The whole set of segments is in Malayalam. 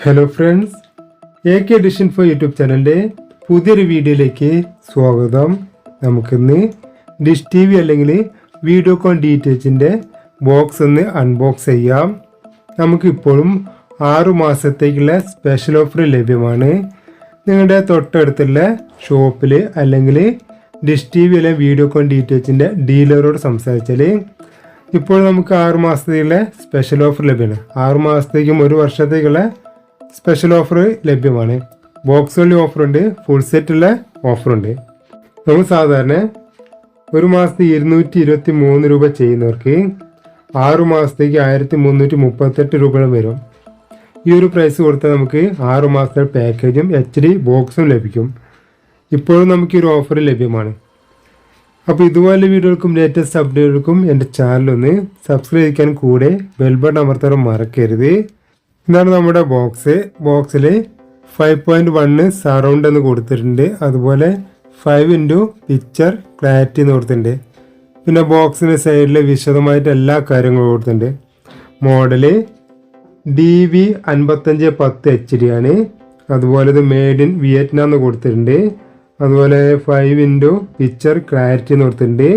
Hello friends, AK edition four YouTube ചാനലിൻ്റെ പുതിയൊരു വീഡിയോയിലേക്ക് സ്വാഗതം. നമുക്കിന്ന് ഡിഷ് TV അല്ലെങ്കിൽ വീഡിയോകോൺ d2hൻ്റെ ബോക്സ് ഒന്ന് അൺബോക്സ് ചെയ്യാം. നമുക്കിപ്പോഴും 6 മാസത്തേക്കുള്ള സ്പെഷ്യൽ ഓഫർ ലഭ്യമാണ്. നിങ്ങളുടെ തൊട്ടടുത്തുള്ള ഷോപ്പിൽ അല്ലെങ്കിൽ ഡിഷ് TV അല്ലെങ്കിൽ വീഡിയോകോൺ d2hൻ്റെ ഡീലറോട് സംസാരിച്ചാൽ ഇപ്പോൾ നമുക്ക് 6 മാസത്തേക്കുള്ള സ്പെഷ്യൽ ഓഫർ ലഭ്യമാണ്. 6 മാസത്തേക്കും 1 വർഷത്തേക്കുള്ള സ്പെഷ്യൽ ഓഫർ ലഭ്യമാണ്. ബോക്സ് വള്ളി ഓഫറുണ്ട്, ഫുൾ സെറ്റുള്ള ഓഫറുണ്ട്. നമുക്ക് സാധാരണ 1 മാസത്തേക്ക് 223 രൂപ ചെയ്യുന്നവർക്ക് 6 മാസത്തേക്ക് 1338 രൂപ വരും. ഈ ഒരു പ്രൈസ് കൊടുത്താൽ നമുക്ക് 6 മാസത്തെ പാക്കേജും HD ബോക്സും ലഭിക്കും. ഇപ്പോഴും നമുക്ക് ഈ ഒരു ഓഫർ ലഭ്യമാണ്. അപ്പോൾ ഇതുപോലെ വീഡിയോകൾക്കും ലേറ്റസ്റ്റ് അപ്ഡേറ്റുകൾക്കും എൻ്റെ ചാനലൊന്ന് സബ്സ്ക്രൈബ് ചെയ്യാൻ കൂടെ ബെൽ ബട്ടൺ അമർത്താൻ മറക്കരുത്. ഇതാണ് നമ്മുടെ ബോക്സിൽ 5.1 സറൗണ്ട് എന്ന് കൊടുത്തിട്ടുണ്ട്. അതുപോലെ 5x പിക്ചർ ക്ലാരിറ്റി എന്ന് കൊടുത്തിട്ടുണ്ട്. പിന്നെ ബോക്സിൻ്റെ സൈഡിൽ വിശദമായിട്ട് എല്ലാ കാര്യങ്ങളും കൊടുത്തിട്ടുണ്ട്. മോഡല് DV5510 HD ആണ്. അതുപോലെ ഇത് മെയ്ഡ് ഇൻ വിയറ്റ്നാം എന്ന് കൊടുത്തിട്ടുണ്ട്. അതുപോലെ 5x പിക്ചർ ക്ലാരിറ്റി എന്ന് കൊടുത്തിട്ടുണ്ട്.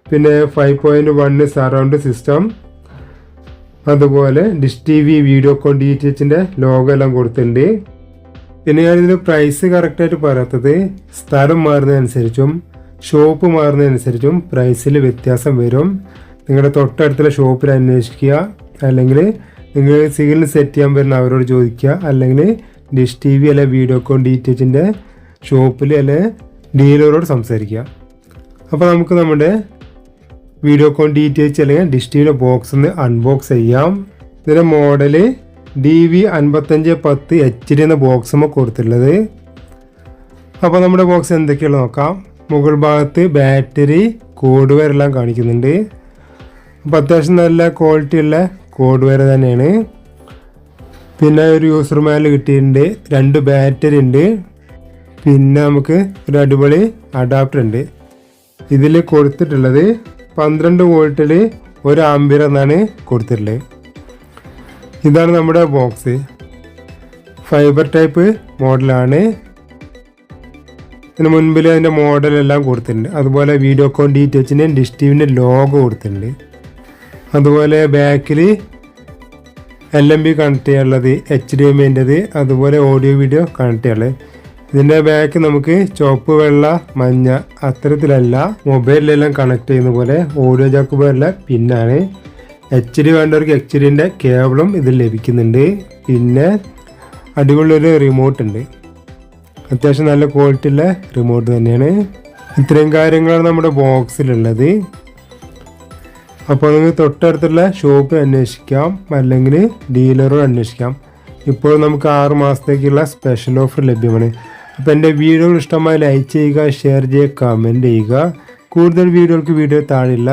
പിന്നെ 5.1 സറൗണ്ട് സിസ്റ്റം, അതുപോലെ ഡിഷ് TV വീഡിയോകോൺ d2hൻ്റെ ലോഗോ എല്ലാം കൊടുത്തിട്ടുണ്ട്. പിന്നെ ഞാനിതിന് പ്രൈസ് കറക്റ്റായിട്ട് പറയാത്തത് സ്ഥലം മാറുന്നതനുസരിച്ചും ഷോപ്പ് മാറുന്നതനുസരിച്ചും പ്രൈസിൽ വ്യത്യാസം വരും. നിങ്ങളുടെ തൊട്ടടുത്തുള്ള ഷോപ്പിൽ അന്വേഷിക്കുക, അല്ലെങ്കിൽ നിങ്ങൾ സിഗ്നൽ സെറ്റ് ചെയ്യാൻ വരുന്ന അവരോട് ചോദിക്കുക, അല്ലെങ്കിൽ ഡിഷ് TV അല്ലെ വീഡിയോകോൺ d2hൻ്റെ ഷോപ്പിൽ അല്ലെ ഡീലറോട് സംസാരിക്കുക. അപ്പോൾ നമുക്ക് നമ്മുടെ വീഡിയോകോൺ d2h അല്ലെങ്കിൽ ഡിഷ് TVയുടെ ബോക്സ് ഒന്ന് അൺബോക്സ് ചെയ്യാം. ഇതിൻ്റെ മോഡല് DV5510 HD എന്ന ബോക്സുമ്പോൾ കൊടുത്തിട്ടുള്ളത്. അപ്പോൾ നമ്മുടെ ബോക്സ് എന്തൊക്കെയാണ് നോക്കാം. മുകൾ ഭാഗത്ത് ബാറ്ററി, കോഡ് വയർ എല്ലാം കാണിക്കുന്നുണ്ട്. അപ്പോൾ അത്യാവശ്യം നല്ല ക്വാളിറ്റി ഉള്ള കോഡ് വയർ തന്നെയാണ്. പിന്നെ ഒരു യൂസർ മാനുവൽ കിട്ടിയിട്ടുണ്ട്, 2 ബാറ്ററി ഉണ്ട്. പിന്നെ നമുക്ക് ഒരു അടിപൊളി അഡാപ്റ്റർ ഉണ്ട്. ഇതിൽ കൊടുത്തിട്ടുള്ളത് 12 വോൾട്ടിൽ 1 ആംപിയർ എന്നാണ് കൊടുത്തിട്ടുള്ളത്. ഇതാണ് നമ്മുടെ ബോക്സ്. ഫൈബർ ടൈപ്പ് മോഡലാണ്. ഇതിന് മുൻപിൽ അതിൻ്റെ മോഡലെല്ലാം കൊടുത്തിട്ടുണ്ട്. അതുപോലെ വീഡിയോകോൺ d2hൻ്റെ ഡിഷ് TVൻ്റെ ലോഗോ കൊടുത്തിട്ടുണ്ട്. അതുപോലെ ബാക്കിൽ LMB കണക്ട് ചെയ്യാനുള്ളത്, HDMIൻ്റെത്, അതുപോലെ ഓഡിയോ വീഡിയോ കണക്ട് ചെയ്യാനുള്ളത്. ഇതിൻ്റെ ബാക്ക് നമുക്ക് ചുവപ്പ്, വെള്ള, മഞ്ഞ അത്തരത്തിലല്ല, മൊബൈലിലെല്ലാം കണക്ട് ചെയ്യുന്ന പോലെ ഓഡിയോ ജാക്ക് പോലുള്ള പിന്നാണ്. HD വേണ്ടവർക്ക് HDൻ്റെ കേബിളും ഇതിൽ ലഭിക്കുന്നുണ്ട്. പിന്നെ അടിപൊളിയൊരു റിമോട്ട് ഉണ്ട്. അത്യാവശ്യം നല്ല ക്വാളിറ്റി ഉള്ള റിമോട്ട് തന്നെയാണ്. ഇത്രയും കാര്യങ്ങളാണ് നമ്മുടെ ബോക്സിലുള്ളത്. അപ്പോൾ നിങ്ങൾക്ക് തൊട്ടടുത്തുള്ള ഷോപ്പ് അന്വേഷിക്കാം, അല്ലെങ്കിൽ ഡീലറോട് അന്വേഷിക്കാം. ഇപ്പോൾ നമുക്ക് 6 മാസത്തേക്കുള്ള സ്പെഷ്യൽ ഓഫർ ലഭ്യമാണ്. അപ്പോൾ എൻ്റെ വീഡിയോ ഇഷ്ടമായി ലൈക്ക് ചെയ്യുക, ഷെയർ ചെയ്യുക, കമൻറ്റ് ചെയ്യുക. കൂടുതൽ വീഡിയോകൾക്ക് വീഡിയോ താഴെയുള്ള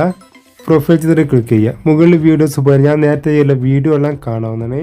പ്രൊഫൈൽ ചിത്രം ക്ലിക്ക് ചെയ്യുക. മുകളിൽ വീഡിയോസ് പോലെ ഞാൻ നേരത്തെ ചെയ്യുള്ള വീഡിയോ എല്ലാം കാണാവുന്നതാണ്.